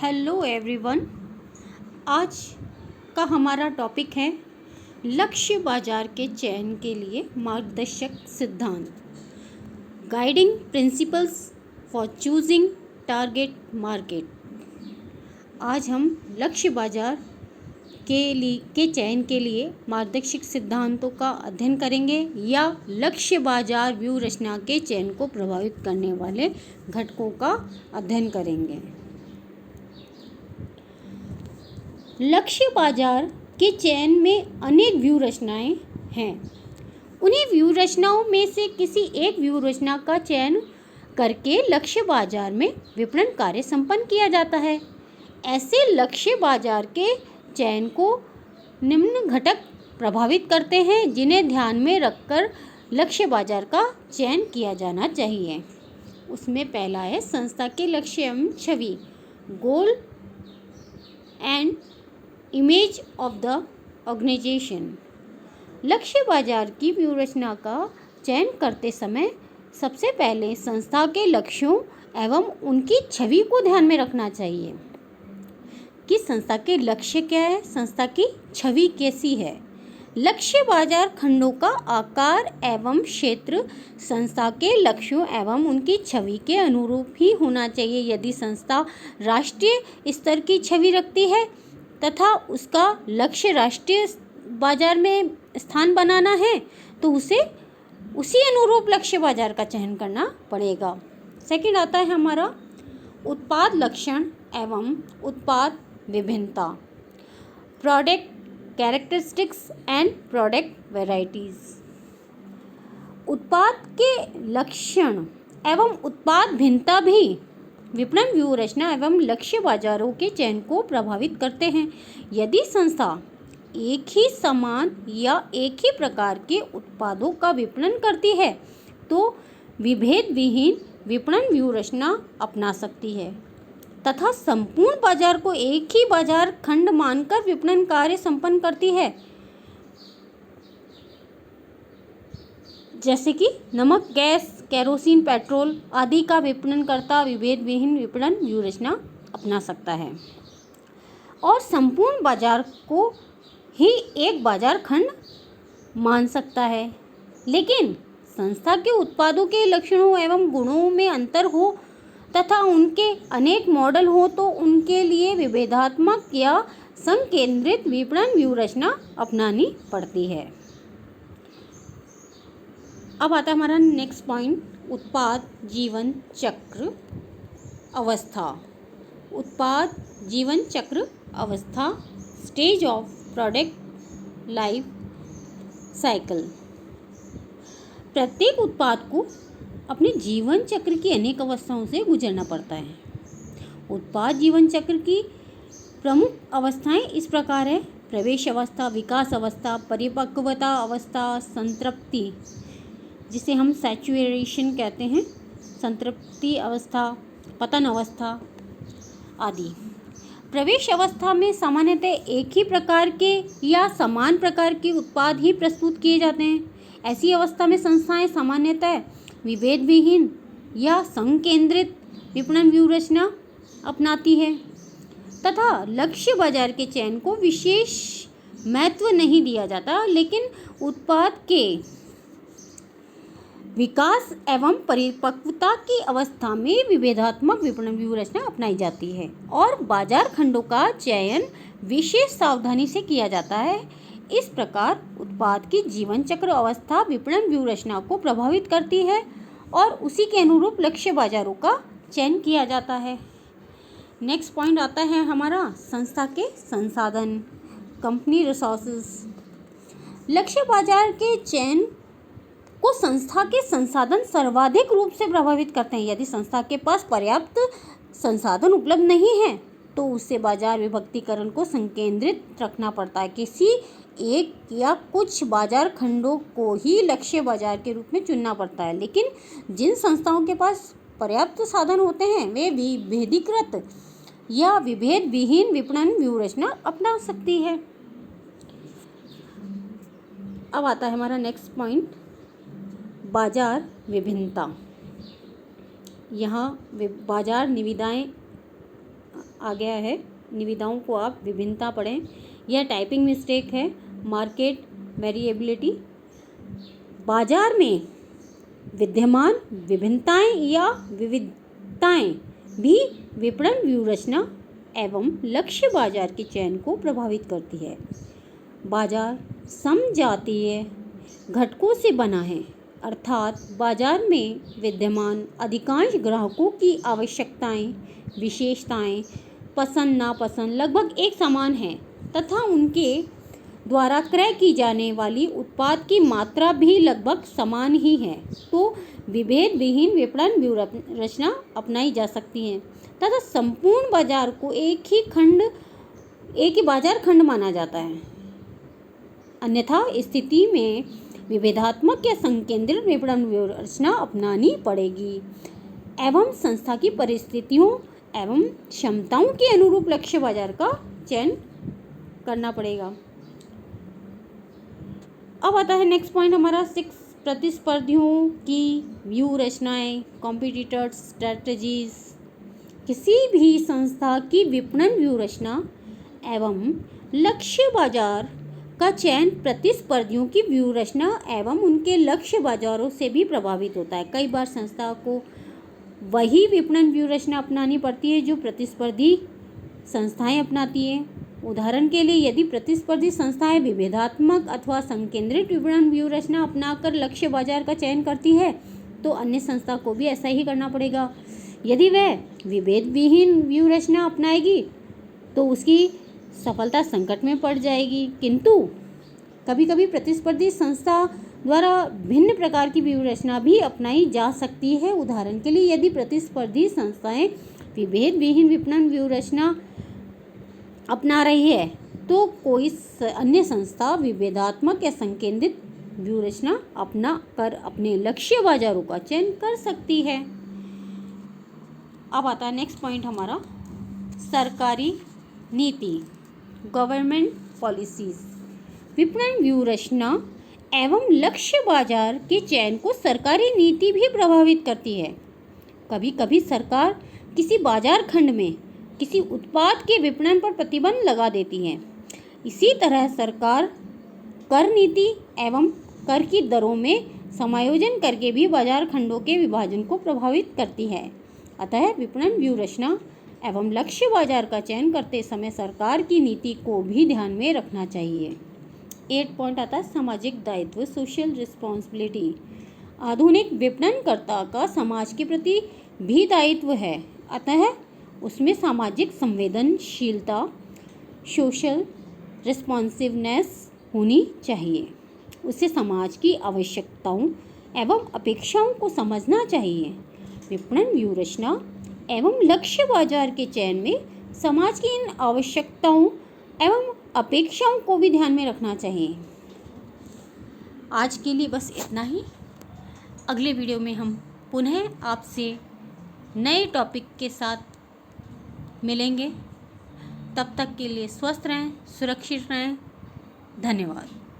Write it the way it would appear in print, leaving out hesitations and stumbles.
Hello everyone. आज का हमारा टॉपिक है लक्ष्य बाजार के चयन के लिए मार्गदर्शक सिद्धांत, guiding principles for choosing target market. आज हम लक्ष्य बाजार के चयन के लिए मार्गदर्शक सिद्धांतों का अध्ययन करेंगे या लक्ष्य बाजार व्यूह रचना के चयन को प्रभावित करने वाले घटकों का अध्ययन करेंगे। लक्ष्य बाजार के चयन में अनेक व्यूह रचनाएं हैं। उन्हीं व्यूह रचनाओं में से किसी एक व्यूह रचना का चयन करके लक्ष्य बाजार में विपणन कार्य संपन्न किया जाता है। ऐसे लक्ष्य बाजार के चयन को निम्न घटक प्रभावित करते हैं जिन्हें ध्यान में रखकर लक्ष्य बाजार का चयन किया जाना चाहिए। उसमें पहला है संस्था के लक्ष्य एवं छवि, goal and image of the organisation. लक्ष्य बाजार की व्यूह रचना का चयन करते समय सबसे पहले संस्था के लक्ष्यों एवं उनकी छवि को ध्यान में रखना चाहिए कि संस्था के लक्ष्य क्या है, संस्था की छवि कैसी है। लक्ष्य बाजार खंडों का आकार एवं क्षेत्र संस्था के लक्ष्यों एवं उनकी छवि के अनुरूप ही होना चाहिए। यदि संस्था राष्ट्रीय स्तर की छवि रखती है तथा उसका लक्ष्य राष्ट्रीय बाजार में स्थान बनाना है तो उसे उसी अनुरूप लक्ष्य बाजार का चयन करना पड़ेगा। सेकंड आता है हमारा उत्पाद लक्षण एवं उत्पाद विभिन्नता, product characteristics and product varieties. उत्पाद के लक्षण एवं उत्पाद भिन्नता भी विपणन व्यूह रचना एवं लक्ष्य बाजारों के चयन को प्रभावित करते हैं। यदि संस्था एक ही समान या एक ही प्रकार के उत्पादों का विपणन करती है तो विभेद विहीन विपणन व्यूह रचना अपना सकती है तथा संपूर्ण बाजार को एक ही बाजार खंड मानकर विपणन कार्य संपन्न करती है, जैसे कि नमक, गैस, केरोसिन, पेट्रोल आदि का विपणन करता विभेद विहीन विपणन व्यूह रचना अपना सकता है और संपूर्ण बाजार को ही एक बाजार खंड मान सकता है। लेकिन संस्था के उत्पादों के लक्षणों एवं गुणों में अंतर हो तथा उनके अनेक मॉडल हो तो उनके लिए विभेदात्मक या संकेंद्रित विपणन व्यूह रचना अपनानी पड़ती है। अब आता है हमारा नेक्स्ट पॉइंट, उत्पाद जीवन चक्र अवस्था। उत्पाद जीवन चक्र अवस्था, stage of product life cycle. प्रत्येक उत्पाद को अपने जीवन चक्र की अनेक अवस्थाओं से गुजरना पड़ता है। उत्पाद जीवन चक्र की प्रमुख अवस्थाएं इस प्रकार है: प्रवेश अवस्था, विकास अवस्था, परिपक्वता अवस्था, संतृप्ति जिसे हम सैचुरेशन कहते हैं, संतृप्ति अवस्था, पतन अवस्था आदि। प्रवेश अवस्था में सामान्यतः एक ही प्रकार के या समान प्रकार के उत्पाद ही प्रस्तुत किए जाते हैं। ऐसी अवस्था में संस्थाएं सामान्यतः विभेद विहीन या संकेंद्रित विपणन व्यूह रचना अपनाती है तथा लक्ष्य बाजार के चयन को विशेष महत्व नहीं दिया जाता, लेकिन उत्पाद के विकास एवं परिपक्वता की अवस्था में विभेदात्मक विपणन व्यूह रचना अपनाई जाती है और बाजार खंडों का चयन विशेष सावधानी से किया जाता है। इस प्रकार उत्पाद की जीवन चक्र अवस्था विपणन व्यूह रचना को प्रभावित करती है और उसी के अनुरूप लक्ष्य बाजारों का चयन किया जाता है। नेक्स्ट पॉइंट आता है हमारा संस्था के संसाधन, कंपनी रिसोर्सेज। लक्ष्य बाजार के चयन को संस्था के संसाधन सर्वाधिक रूप से प्रभावित करते हैं। यदि संस्था के पास पर्याप्त संसाधन उपलब्ध नहीं है तो उससे बाजार विभक्तिकरण को संकेंद्रित रखना पड़ता है। किसी एक या कुछ बाजार खंडों को ही लक्ष्य बाजार के रूप में चुनना पड़ता है, लेकिन जिन संस्थाओं के पास पर्याप्त साधन होते हैं वे विभेदीकृत या विभेद विहीन विपणन व्यूह रचना अपना सकती है। अब आता है हमारा नेक्स्ट पॉइंट, बाजार विभिन्नता। यहाँ बाजार निविदाएं आ गया है, निविदाओं को आप विभिन्नता पढ़ें। यह टाइपिंग मिस्टेक है। मार्केट वेरिएबिलिटी, बाजार में विद्यमान विभिन्नताएं या विविधताएं भी विपणन व्यूहरचना एवं लक्ष्य बाजार के चयन को प्रभावित करती है। बाजार समजातीय घटकों से बना है, अर्थात बाजार में विद्यमान अधिकांश ग्राहकों की आवश्यकताएं, विशेषताएं, पसंद नापसंद लगभग एक समान है तथा उनके द्वारा क्रय की जाने वाली उत्पाद की मात्रा भी लगभग समान ही है, तो विभेद विहीन विपणन व्यूहरचना अपनाई जा सकती है तथा संपूर्ण बाजार को एक ही बाजार खंड माना जाता है। अन्यथा स्थिति में विभेदात्मक या संकेंद्रित विपणन व्यूहरचना अपनानी पड़ेगी एवं संस्था की परिस्थितियों एवं क्षमताओं के अनुरूप लक्ष्य बाजार का चयन करना पड़ेगा। अब आता है नेक्स्ट पॉइंट हमारा 6, प्रतिस्पर्धियों की व्यूहरचनाएं, कॉम्पिटिटर्स स्ट्रेटजीज। किसी भी संस्था की विपणन व्यूहरचना एवं लक्ष्य बाजार का चयन प्रतिस्पर्धियों की व्यूहरचना एवं उनके लक्ष्य बाजारों से भी प्रभावित होता है। कई बार संस्था को वही विपणन व्यूहरचना अपनानी पड़ती है जो प्रतिस्पर्धी संस्थाएं अपनाती हैं। उदाहरण के लिए यदि प्रतिस्पर्धी संस्थाएं विभेदात्मक अथवा संकेंद्रित विपणन व्यूहरचना अपनाकर लक्ष्य बाजार का चयन करती है तो अन्य संस्था को भी ऐसा ही करना पड़ेगा। यदि वह विभेद विहीन व्यूहरचना अपनाएगी तो उसकी सफलता संकट में पड़ जाएगी। किंतु कभी कभी प्रतिस्पर्धी संस्था द्वारा भिन्न प्रकार की व्यूहरचना भी अपनाई जा सकती है। उदाहरण के लिए यदि प्रतिस्पर्धी संस्थाएं विभेद विहीन विपणन व्यूहरचना अपना रही है तो कोई अन्य संस्था विभेदात्मक या संकेंद्रित व्यूहरचना अपना कर अपने लक्ष्य बाजारों का चयन कर सकती है। अब आता है नेक्स्ट पॉइंट हमारा सरकारी नीति, गवर्नमेंट पॉलिसीज। विपणन व्यूहरचना एवं लक्ष्य बाजार के चयन को सरकारी नीति भी प्रभावित करती है। कभी कभी सरकार किसी बाजार खंड में किसी उत्पाद के विपणन पर प्रतिबंध लगा देती है। इसी तरह सरकार कर नीति एवं कर की दरों में समायोजन करके भी बाजार खंडों के विभाजन को प्रभावित करती है। अतः विपणन व्यूहरचना एवं लक्ष्य बाजार का चयन करते समय सरकार की नीति को भी ध्यान में रखना चाहिए। 8 पॉइंट आता है सामाजिक दायित्व, सोशल रिस्पॉन्सिबिलिटी। आधुनिक विपणनकर्ता का समाज के प्रति भी दायित्व है, अतः उसमें सामाजिक संवेदनशीलता, सोशल रिस्पॉन्सिवनेस होनी चाहिए। उसे समाज की आवश्यकताओं एवं अपेक्षाओं को समझना चाहिए। विपणन व्यूहरचना एवं लक्ष्य बाजार के चयन में समाज की इन आवश्यकताओं एवं अपेक्षाओं को भी ध्यान में रखना चाहिए। आज के लिए बस इतना ही। अगले वीडियो में हम पुनः आपसे नए टॉपिक के साथ मिलेंगे। तब तक के लिए स्वस्थ रहें, सुरक्षित रहें। धन्यवाद।